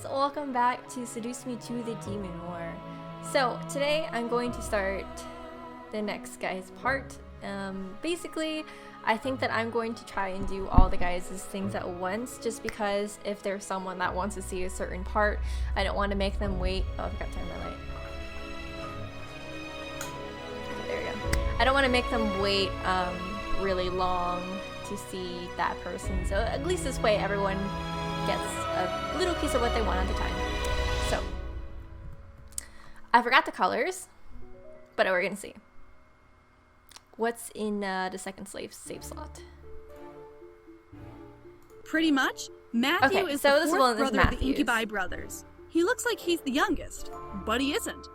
guys, welcome back to Seduce Me to the Demon War. So today I'm going to start the next guy's part. Basically, I think that I'm going to try and do all the guys' things at once, just because if there's someone that wants to see a certain part, I don't want to make them wait. Oh, I forgot to turn my light. Okay, there we go. I don't want to make them wait really long to see that person. So at least this way everyone gets a little piece of what they want at the time. So I forgot the colors, but we're gonna see. What's in the second save slot? Pretty much. Matthew is so the this fourth one is brother of the Matthew's. Incubi brothers. He looks like he's the youngest, but he isn't.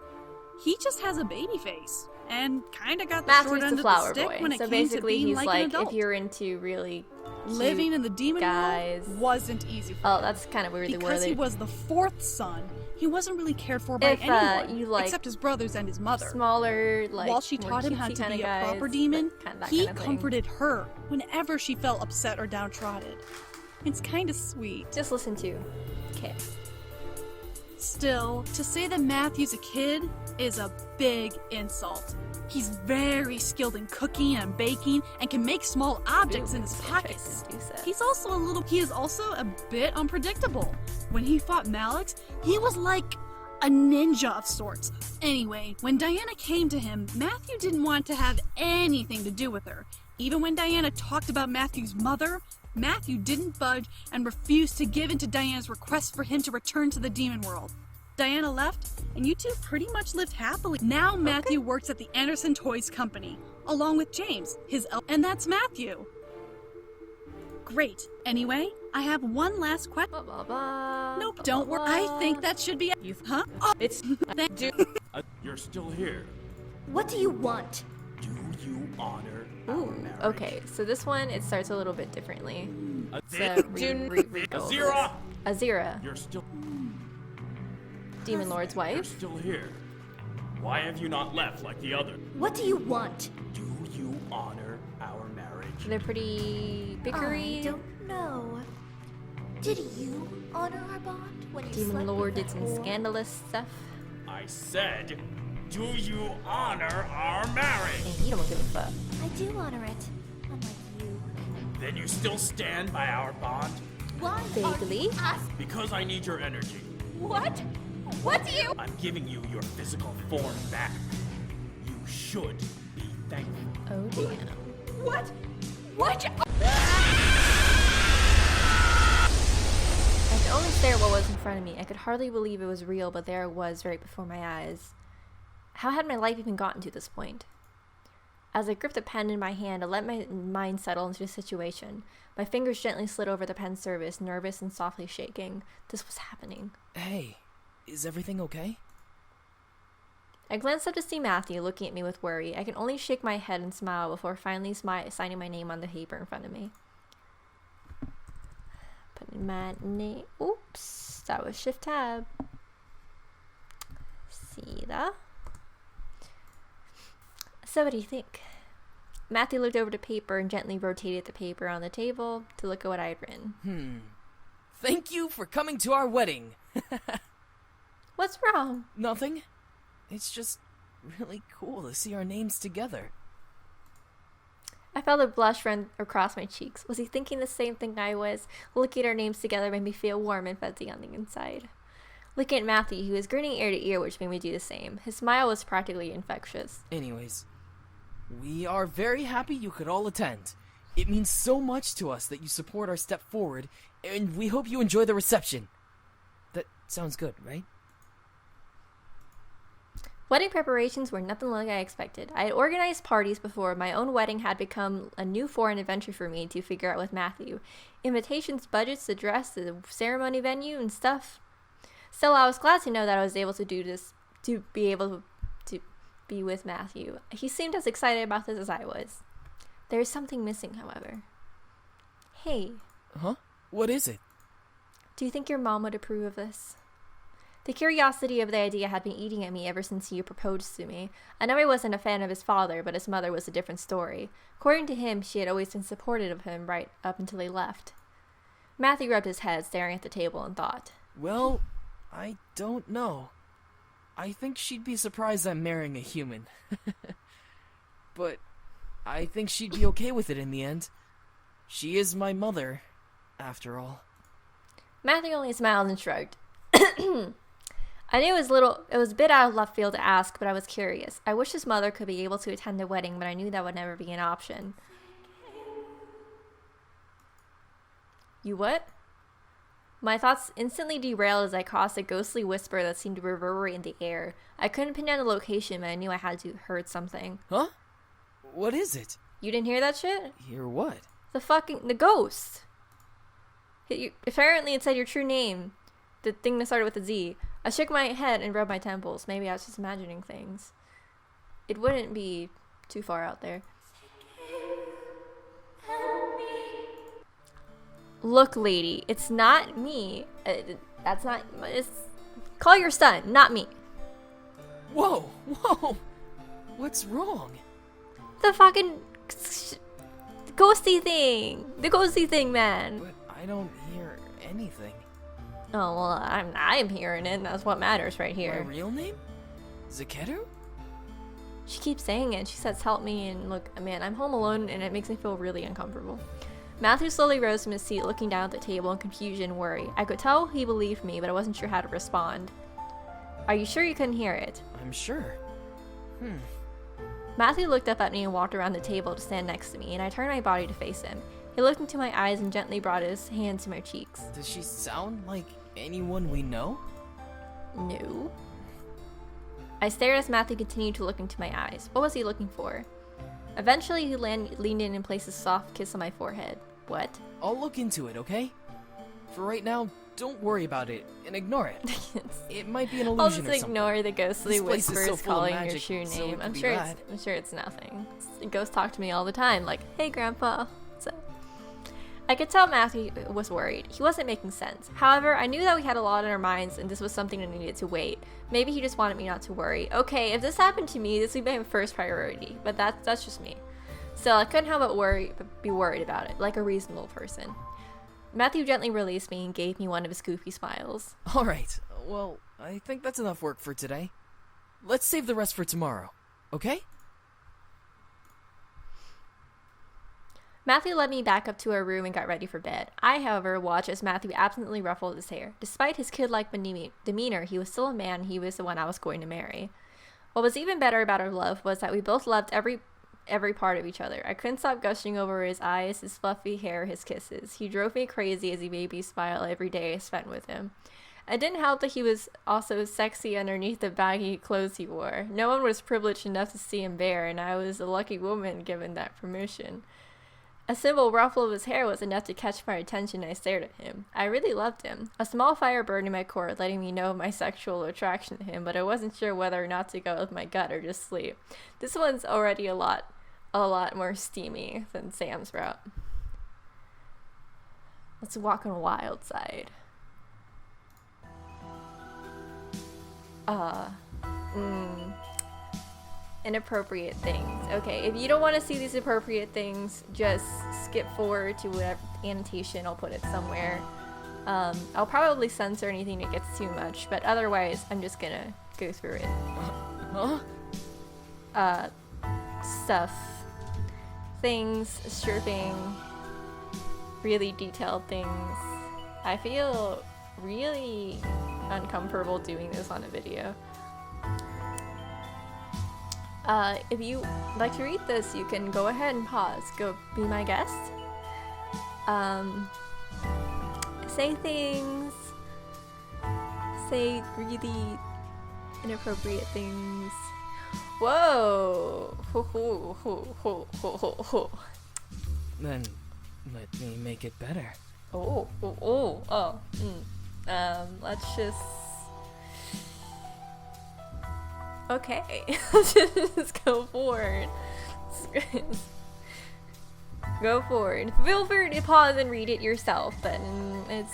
He just has a baby face and kind of got the short Matthew's end the of flower the stick boy. when it So came to basically being he's like like, an adult. if you're into really cute Living in the demon guys. world wasn't easy for Oh, him. that's kind of weirdly Because he worded. was the fourth son, he wasn't really cared for by If, anyone, you like except his brothers and his mother. Smaller, like While she more taught him how cutesy to kinda be a guys, proper demon, that he kind of thing. comforted her whenever she felt upset or downtrodden. It's kind of sweet. Just listen to Kit. Still, to say that Matthew's a kid is a big insult. He's very skilled in cooking and baking and can make small objects in his pockets. He is also a bit unpredictable. When he fought Malix, he was like a ninja of sorts. Anyway, when Diana came to him, Matthew didn't want to have anything to do with her. Even when Diana talked about Matthew's mother, Matthew didn't budge and refused to give in to Diana's request for him to return to the demon world. Diana left, and you two pretty much lived happily. Now Matthew works at the Anderson Toys Company, along with James, and that's Matthew. Great. Anyway, I have one last question. Nope, don't worry. I think that should be huh? Oh, It's You're still here. What do you want? Do you honor our Ooh, marriage? okay, so this one, it starts a little bit differently. So, Azira! Azira, You're still Demon Lord's You're wife. still here. Why have you not left like the other? What do you want? Do you honor our marriage? They're pretty bickery. I don't know. Did you honor our bond when you Demon slept Lord with did that some whore? scandalous stuff, I said, do you honor our marriage? and he don't give a fuck. I do honor it, unlike you. Then you still stand by our bond? Why Vaguely. are you asking? Because I need your energy. What? What do you? I'm giving you your physical form back. You should be thankful. Oh damn. What? What? I could only stare at what was in front of me. I could hardly believe it was real, but there it was right before my eyes. How had my life even gotten to this point? As I gripped the pen in my hand, I let my mind settle into the situation. My fingers gently slid over the pen's surface, nervous and softly shaking. This was happening. Hey, is everything okay? I glanced up to see Matthew looking at me with worry. I could only shake my head and smile before finally signing my name on the paper in front of me. Putting my name. Oops, that was Shift Tab. See that? So what do you think? Matthew looked over the paper and gently rotated the paper on the table to look at what I had written. Thank you for coming to our wedding. What's wrong? Nothing. It's just really cool to see our names together. I felt a blush run across my cheeks. Was he thinking the same thing I was? Looking at our names together made me feel warm and fuzzy on the inside. Looking at Matthew, he was grinning ear to ear, which made me do the same. His smile was practically infectious. Anyways, we are very happy you could all attend. It means so much to us that you support our step forward, and we hope you enjoy the reception. That sounds good, right? Wedding preparations were nothing like I expected. I had organized parties before. My own wedding had become a new foreign adventure for me to figure out with Matthew. Invitations, budgets, the dress, the ceremony venue, and stuff. Still, I was glad to know that I was able to do this, to be able to be with Matthew. He seemed as excited about this as I was. There is something missing, however. Hey, Huh? What is it? do you think your mom would approve of this? The curiosity of the idea had been eating at me ever since he proposed to me. I know I wasn't a fan of his father, but his mother was a different story. According to him, she had always been supportive of him right up until he left. Matthew rubbed his head, staring at the table, and thought. Well, I don't know. I think she'd be surprised I'm marrying a human. But I think she'd be okay with it in the end. She is my mother, after all. Matthew only smiled and shrugged. I knew it was a bit out of left field to ask, but I was curious. I wish his mother could be able to attend the wedding, but I knew that would never be an option. You what? My thoughts instantly derailed as I caused a ghostly whisper that seemed to reverberate in the air. I couldn't pin down the location, but I knew I had to heard something. Huh? What is it? You didn't hear that shit? Hear what? The ghost. Apparently it said your true name. The thing that started with a Z. I shook my head and rubbed my temples. Maybe I was just imagining things. It wouldn't be too far out there. Help me. Look, lady, it's not me. That's not... Call your son, not me. Whoa! What's wrong? The fucking... ghosty thing. The ghosty thing, man. But I don't hear anything. Oh, well, I'm hearing it, and that's what matters right here. My real name? Zakeru? She keeps saying it. She says, help me, and look, man, I'm home alone, and it makes me feel really uncomfortable. Matthew slowly rose from his seat, looking down at the table in confusion and worry. I could tell he believed me, but I wasn't sure how to respond. Are you sure you couldn't hear it? I'm sure. Matthew looked up at me and walked around the table to stand next to me, and I turned my body to face him. He looked into my eyes and gently brought his hand to my cheeks. Does she sound like anyone we know? No. I stared as Matthew continued to look into my eyes. What was he looking for? Eventually, he leaned in and placed a soft kiss on my forehead. What? I'll look into it, okay? For right now, don't worry about it and ignore it. It might be an illusion I'll or just something. ignore the ghostly This place is so whispers full of calling your magic, true so it name. could I'm be sure bad. it's nothing. Ghosts talk to me all the time, like, "Hey, Grandpa." So I could tell Matthew was worried. He wasn't making sense. However, I knew that we had a lot on our minds, and this was something that needed to wait. Maybe he just wanted me not to worry. Okay, if this happened to me, this would be my first priority. But that's just me. Still, I couldn't help but be worried about it, like a reasonable person. Matthew gently released me and gave me one of his goofy smiles. Alright, well, I think that's enough work for today. Let's save the rest for tomorrow, okay? Matthew led me back up to our room and got ready for bed. I, however, watched as Matthew absently ruffled his hair. Despite his kid-like demeanor, he was still a man, and he was the one I was going to marry. What was even better about our love was that we both loved every part of each other. I couldn't stop gushing over his eyes, his fluffy hair, his kisses. He drove me crazy as he made me smile every day I spent with him. It didn't help that he was also sexy underneath the baggy clothes he wore. No one was privileged enough to see him bare, and I was a lucky woman given that promotion. A simple ruffle of his hair was enough to catch my attention, and I stared at him. I really loved him. A small fire burned in my core, letting me know of my sexual attraction to him, but I wasn't sure whether or not to go with my gut or just sleep. This one's already a lot more steamy than Sam's route. Let's walk on a wild side. Inappropriate things. Okay, if you don't want to see these appropriate things, just skip forward to whatever annotation. I'll put it somewhere. I'll probably censor anything that gets too much, but otherwise, I'm just gonna go through it. Huh? Stuff. Things, stripping, really detailed things. I feel really uncomfortable doing this on a video. If you like to read this, you can go ahead and pause. Go be my guest. Say things. Say really inappropriate things. Whoa! Ho, ho, ho, ho, ho, ho, ho. Then let me make it better. Let's just... Okay. Let's just go forward. Go forward. Feel free to pause and read it yourself, but it's...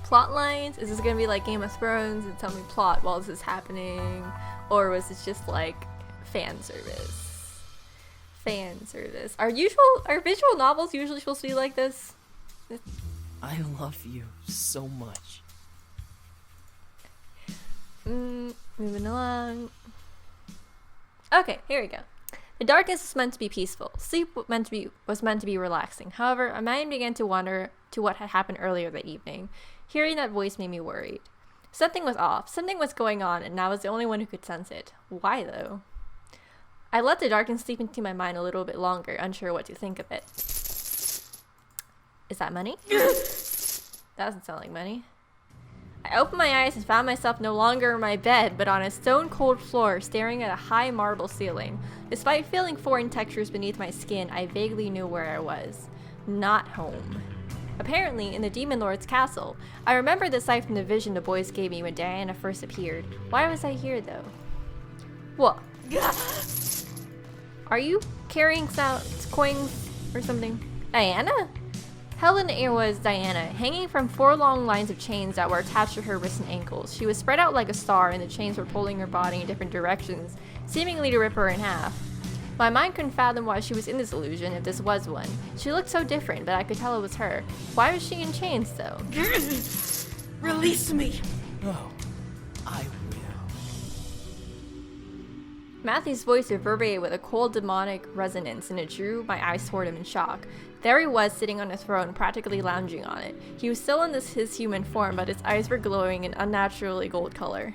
Plot lines? Is this gonna be like Game of Thrones and tell me plot while this is happening? Or was this just like fan service? Fan service. Are visual novels usually supposed to be like this? I love you so much. Moving along. Okay, here we go. The darkness was meant to be peaceful. Sleep was meant to be relaxing. However, my mind began to wander to what had happened earlier that evening. Hearing that voice made me worried. Something was off. Something was going on, and I was the only one who could sense it. Why, though? I let the darkness sleep into my mind a little bit longer, unsure what to think of it. Is that money? That doesn't sound like money. I opened my eyes and found myself no longer in my bed, but on a stone-cold floor, staring at a high marble ceiling. Despite feeling foreign textures beneath my skin, I vaguely knew where I was. Not home. Apparently, in the Demon Lord's castle. I remember the sight from the vision the boys gave me when Diana first appeared. Why was I here, though? What? Are you carrying coins or something? Diana? Held in the air was Diana, hanging from 4 long lines of chains that were attached to her wrists and ankles. She was spread out like a star, and the chains were pulling her body in different directions, seemingly to rip her in half. My mind couldn't fathom why she was in this illusion, if this was one. She looked so different, but I could tell it was her. Why was she in chains, though? Release me! Oh, I will. Matthew's voice reverberated with a cold demonic resonance, and it drew my eyes toward him in shock. There he was, sitting on a throne, practically lounging on it. He was still in his human form, but his eyes were glowing an unnaturally gold color.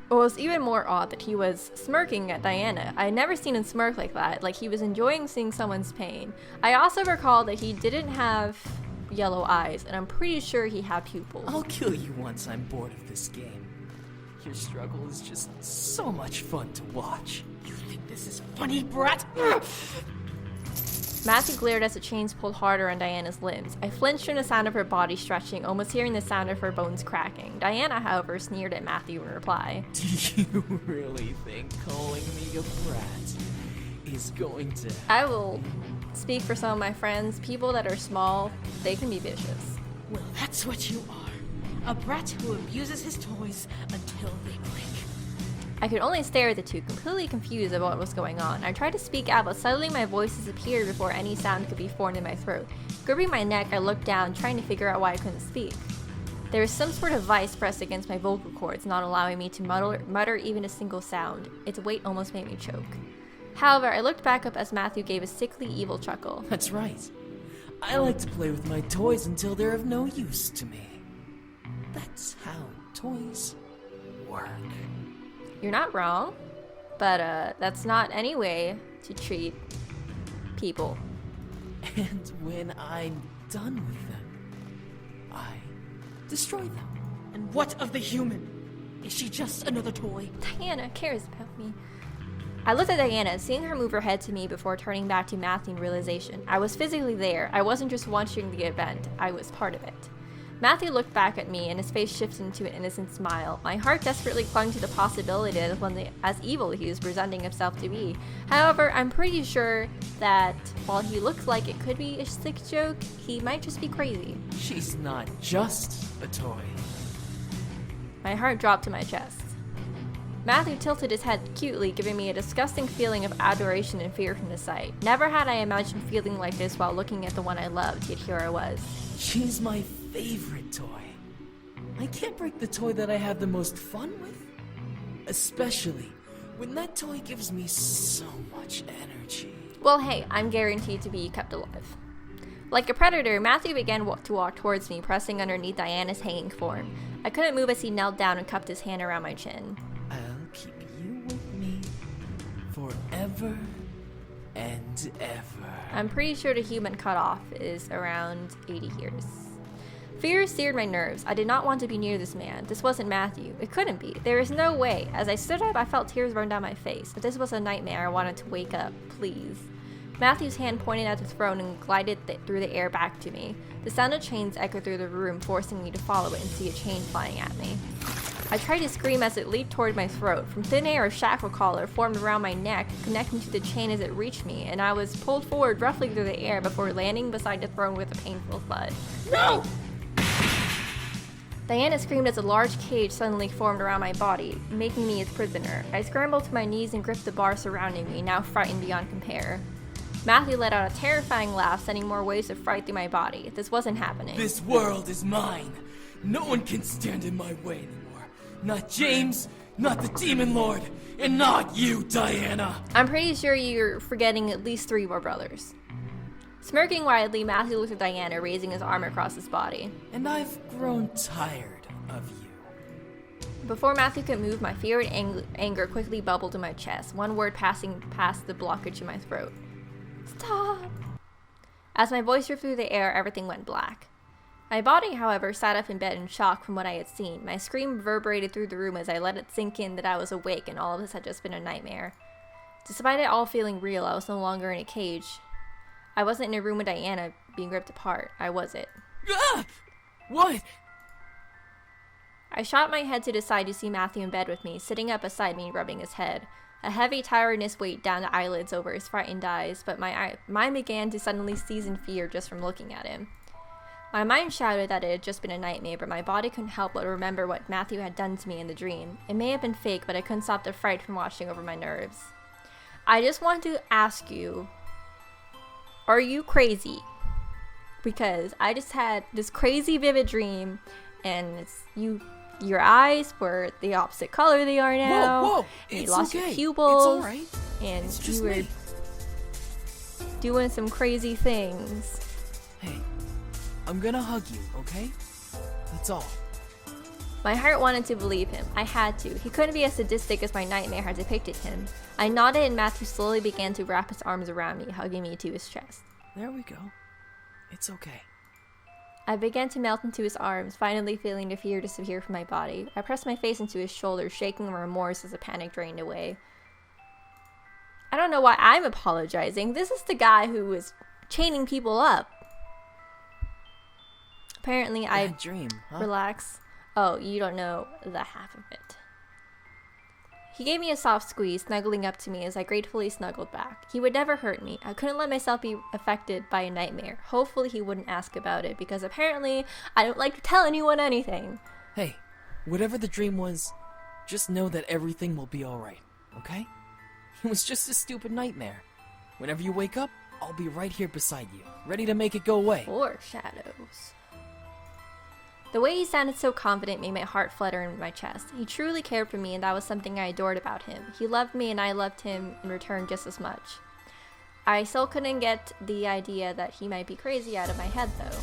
It was even more odd that he was smirking at Diana. I had never seen him smirk like that, like he was enjoying seeing someone's pain. I also recalled that he didn't have yellow eyes, and I'm pretty sure he had pupils. I'll kill you once I'm bored of this game. Your struggle is just so much fun to watch. You think this is funny, brat? Matthew glared as the chains pulled harder on Diana's limbs. I flinched from the sound of her body stretching, almost hearing the sound of her bones cracking. Diana, however, sneered at Matthew in reply. Do you really think calling me a brat is going to... I will speak for some of my friends. People that are small, they can be vicious. Well, that's what you are. A brat who abuses his toys until they break. I could only stare at the two, completely confused about what was going on. I tried to speak out, but suddenly my voice disappeared before any sound could be formed in my throat. Gripping my neck, I looked down, trying to figure out why I couldn't speak. There was some sort of vice pressed against my vocal cords, not allowing me to mutter even a single sound. Its weight almost made me choke. However, I looked back up as Matthew gave a sickly, evil chuckle. That's right. I like to play with my toys until they're of no use to me. That's how toys work. You're not wrong, but that's not any way to treat people. And when I'm done with them, I destroy them. And what of the human? Is she just another toy? Diana cares about me. I looked at Diana, seeing her move her head to me before turning back to Matthew in realization. I was physically there. I wasn't just watching the event. I was part of it. Matthew looked back at me, and his face shifted into an innocent smile. My heart desperately clung to the possibility that as evil he was presenting himself to be. However, I'm pretty sure that while he looks like it could be a sick joke, he might just be crazy. She's not just a toy. My heart dropped to my chest. Matthew tilted his head cutely, giving me a disgusting feeling of adoration and fear from the sight. Never had I imagined feeling like this while looking at the one I loved, yet here I was. She's my favorite toy. I can't break the toy that I have the most fun with. Especially when that toy gives me so much energy. Well, hey, I'm guaranteed to be kept alive. Like a predator, Matthew began to walk towards me, pressing underneath Diana's hanging form. I couldn't move as he knelt down and cupped his hand around my chin. I'll keep you with me forever and ever. I'm pretty sure the human cutoff is around 80 years. Fear seared my nerves. I did not want to be near this man. This wasn't Matthew. It couldn't be. There is no way. As I stood up, I felt tears run down my face. If this was a nightmare, I wanted to wake up. Please. Matthew's hand pointed at the throne and glided through the air back to me. The sound of chains echoed through the room, forcing me to follow it and see a chain flying at me. I tried to scream as it leaped toward my throat. From thin air, a shackle collar formed around my neck, connecting to the chain as it reached me, and I was pulled forward roughly through the air before landing beside the throne with a painful thud. No! Diana screamed as a large cage suddenly formed around my body, making me its prisoner. I scrambled to my knees and gripped the bar surrounding me, now frightened beyond compare. Matthew let out a terrifying laugh, sending more waves of fright through my body. This wasn't happening. This world is mine. No one can stand in my way anymore. Not James, not the Demon Lord, and not you, Diana. I'm pretty sure you're forgetting at least 3 more brothers. Smirking widely, Matthew looked at Diana, raising his arm across his body. And I've grown tired of you. Before Matthew could move, my fear and anger quickly bubbled in my chest, one word passing past the blockage in my throat. Stop! As my voice ripped through the air, everything went black. My body, however, sat up in bed in shock from what I had seen. My scream reverberated through the room as I let it sink in that I was awake and all of this had just been a nightmare. Despite it all feeling real, I was no longer in a cage. I wasn't in a room with Diana being ripped apart. I was it. Ah! What? I shot my head to the side to see Matthew in bed with me, sitting up beside me, rubbing his head. A heavy tiredness weighed down the eyelids over his frightened eyes, but my mind began to suddenly seize in fear just from looking at him. My mind shouted that it had just been a nightmare, but my body couldn't help but remember what Matthew had done to me in the dream. It may have been fake, but I couldn't stop the fright from washing over my nerves. I just want to ask you, are you crazy? Because I just had this crazy vivid dream, and your eyes were the opposite color they are now. Whoa! And It's you lost okay. your pupils. It's alright. And It's you just were me. doing some crazy things. Hey, I'm gonna hug you, okay? That's all. My heart wanted to believe him. I had to. He couldn't be as sadistic as my nightmare had depicted him. I nodded and Matthew slowly began to wrap his arms around me, hugging me to his chest. There we go. It's okay. I began to melt into his arms, finally feeling the fear disappear from my body. I pressed my face into his shoulder, shaking in remorse as the panic drained away. I don't know why I'm apologizing. This is the guy who was chaining people up. Apparently, I Bad dream, huh? relax. Oh, you don't know the half of it. He gave me a soft squeeze, snuggling up to me as I gratefully snuggled back. He would never hurt me. I couldn't let myself be affected by a nightmare. Hopefully he wouldn't ask about it, because apparently I don't like to tell anyone anything. Hey, whatever the dream was, just know that everything will be alright, okay? It was just a stupid nightmare. Whenever you wake up, I'll be right here beside you, ready to make it go away. Or shadows. The way he sounded so confident made my heart flutter in my chest. He truly cared for me, and that was something I adored about him. He loved me, and I loved him in return just as much. I still couldn't get the idea that he might be crazy out of my head, though.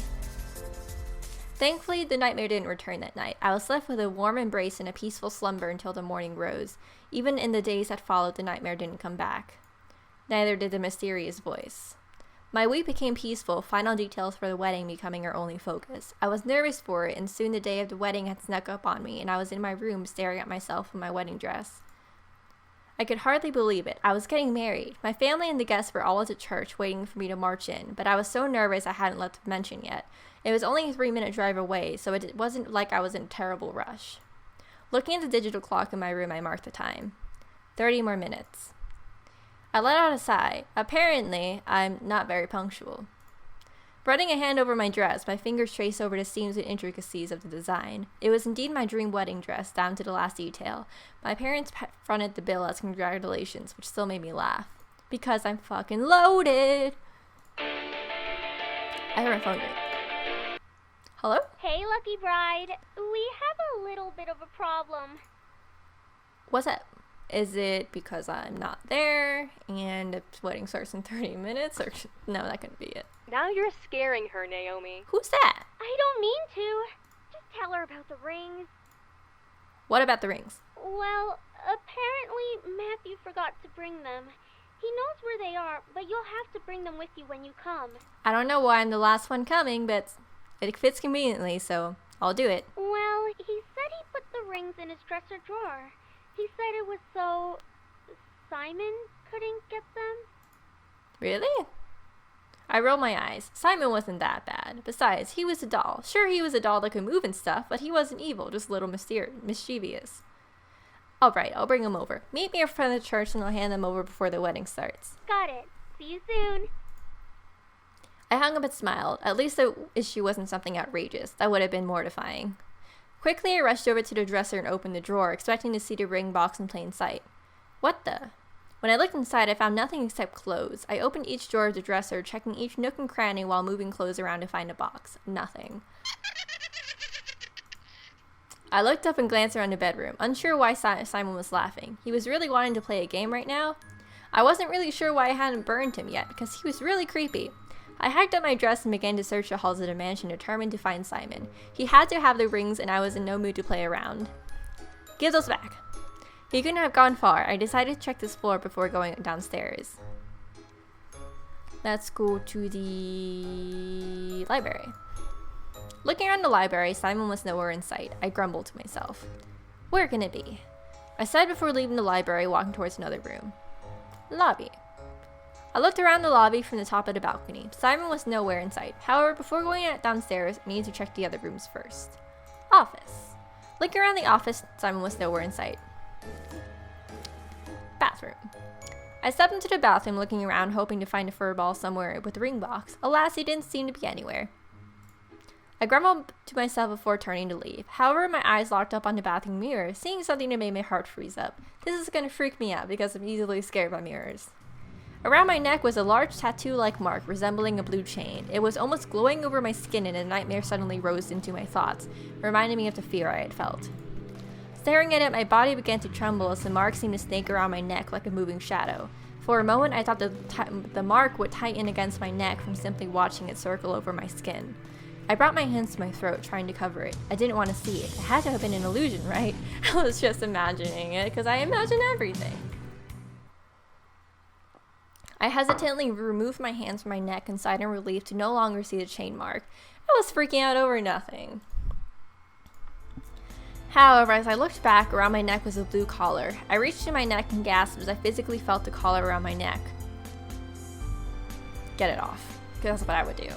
Thankfully, the nightmare didn't return that night. I was left with a warm embrace and a peaceful slumber until the morning rose. Even in the days that followed, the nightmare didn't come back. Neither did the mysterious voice. My week became peaceful, final details for the wedding becoming our only focus. I was nervous for it, and soon the day of the wedding had snuck up on me, and I was in my room staring at myself in my wedding dress. I could hardly believe it. I was getting married. My family and the guests were all at the church waiting for me to march in, but I was so nervous I hadn't left the mention yet. It was only a 3-minute drive away, so it wasn't like I was in a terrible rush. Looking at the digital clock in my room, I marked the time. 30 more minutes. I let out a sigh. Apparently, I'm not very punctual. Running a hand over my dress, my fingers traced over the seams and intricacies of the design. It was indeed my dream wedding dress, down to the last detail. My parents fronted the bill as congratulations, which still made me laugh. Because I'm fucking loaded! I heard my phone ring. Hello? Hey, Lucky Bride. We have a little bit of a problem. What's up? Is it because I'm not there and the wedding starts in 30 minutes? Or no, that couldn't be it. Now you're scaring her, Naomi. Who's that? I don't mean to. Just tell her about the rings. What about the rings? Well, apparently Matthew forgot to bring them. He knows where they are, but you'll have to bring them with you when you come. I don't know why I'm the last one coming, but it fits conveniently, so I'll do it. Well, he said he put the rings in his dresser drawer. He said it was so Simon couldn't get them. Really? I rolled my eyes. Simon wasn't that bad. Besides, he was a doll. Sure, he was a doll that could move and stuff, but he wasn't evil, just a little mischievous. Alright, I'll bring him over. Meet me in front of the church and I'll hand them over before the wedding starts. Got it. See you soon. I hung up and smiled. At least the issue wasn't something outrageous. That would have been mortifying. Quickly, I rushed over to the dresser and opened the drawer, expecting to see the ring box in plain sight. What the? When I looked inside, I found nothing except clothes. I opened each drawer of the dresser, checking each nook and cranny while moving clothes around to find a box. Nothing. I looked up and glanced around the bedroom, unsure why Simon was laughing. He was really wanting to play a game right now. I wasn't really sure why I hadn't burned him yet, because he was really creepy. I hacked up my dress and began to search the halls of the mansion, determined to find Simon. He had to have the rings, and I was in no mood to play around. Give those back. He couldn't have gone far. I decided to check this floor before going downstairs. Let's go to the library. Looking around the library, Simon was nowhere in sight. I grumbled to myself. Where can it be? I said before leaving the library, walking towards another room. Lobby. I looked around the lobby from the top of the balcony. Simon was nowhere in sight. However, before going downstairs, I needed to check the other rooms first. Office. Looking around the office, Simon was nowhere in sight. Bathroom. I stepped into the bathroom, looking around, hoping to find a fur ball somewhere with a ring box. Alas, he didn't seem to be anywhere. I grumbled to myself before turning to leave. However, my eyes locked up on the bathroom mirror, seeing something that made my heart freeze up. This is going to freak me out because I'm easily scared by mirrors. Around my neck was a large tattoo-like mark resembling a blue chain. It was almost glowing over my skin, and a nightmare suddenly rose into my thoughts, reminding me of the fear I had felt. Staring at it, my body began to tremble as the mark seemed to snake around my neck like a moving shadow. For a moment, I thought the mark would tighten against my neck from simply watching it circle over my skin. I brought my hands to my throat, trying to cover it. I didn't want to see it. It had to have been an illusion, right? I was just imagining it, because I imagine everything. I hesitantly removed my hands from my neck and sighed in relief to no longer see the chain mark. I was freaking out over nothing. However, as I looked back, around my neck was a blue collar. I reached in my neck and gasped as I physically felt the collar around my neck. Get it off, because that's what I would do.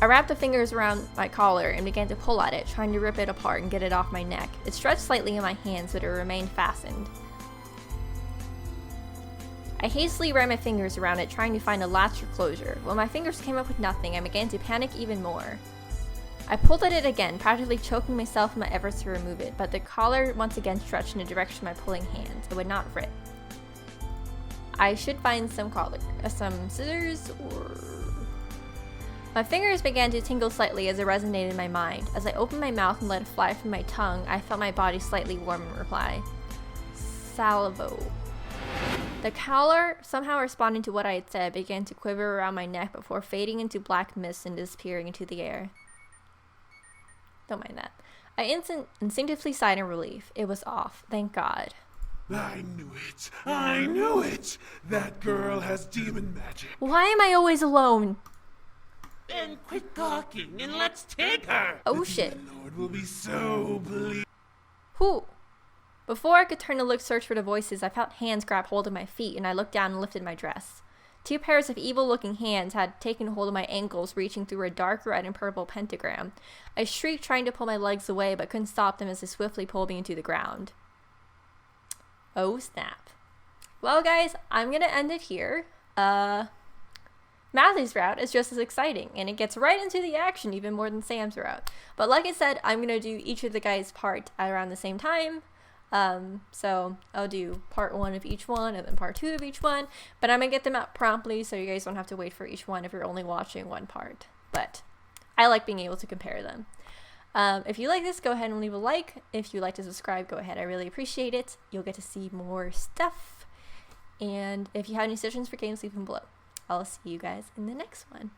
I wrapped the fingers around my collar and began to pull at it, trying to rip it apart and get it off my neck. It stretched slightly in my hands, but it remained fastened. I hastily ran my fingers around it, trying to find a latch or closure. When my fingers came up with nothing, I began to panic even more. I pulled at it again, practically choking myself in my efforts to remove it, but the collar once again stretched in the direction of my pulling hands. It would not rip. I should find some scissors or... My fingers began to tingle slightly as it resonated in my mind. As I opened my mouth and let it fly from my tongue, I felt my body slightly warm in reply. Salvo. The collar, somehow responding to what I had said, began to quiver around my neck before fading into black mist and disappearing into the air. Don't mind that. I instinctively sighed in relief. It was off. Thank God. I knew it. I knew it. That girl has demon magic. Why am I always alone? Then quit talking and let's take her. Oh shit. The Lord will be so pleased. Who? Before I could turn to search for the voices, I felt hands grab hold of my feet, and I looked down and lifted my dress. 2 pairs of evil-looking hands had taken hold of my ankles, reaching through a dark red and purple pentagram. I shrieked, trying to pull my legs away, but couldn't stop them as they swiftly pulled me into the ground. Oh snap. Well guys, I'm gonna end it here. Matthew's route is just as exciting, and it gets right into the action even more than Sam's route. But like I said, I'm gonna do each of the guys' part at around the same time. So I'll do part 1 of each one and then part 2 of each one, but I'm gonna get them out promptly so you guys don't have to wait for each one if you're only watching one part. But I like being able to compare them. If you like this, go ahead and leave a like. If you'd like to subscribe, go ahead. I really appreciate it. You'll get to see more stuff. And if you have any suggestions for games, leave them below. I'll see you guys in the next one.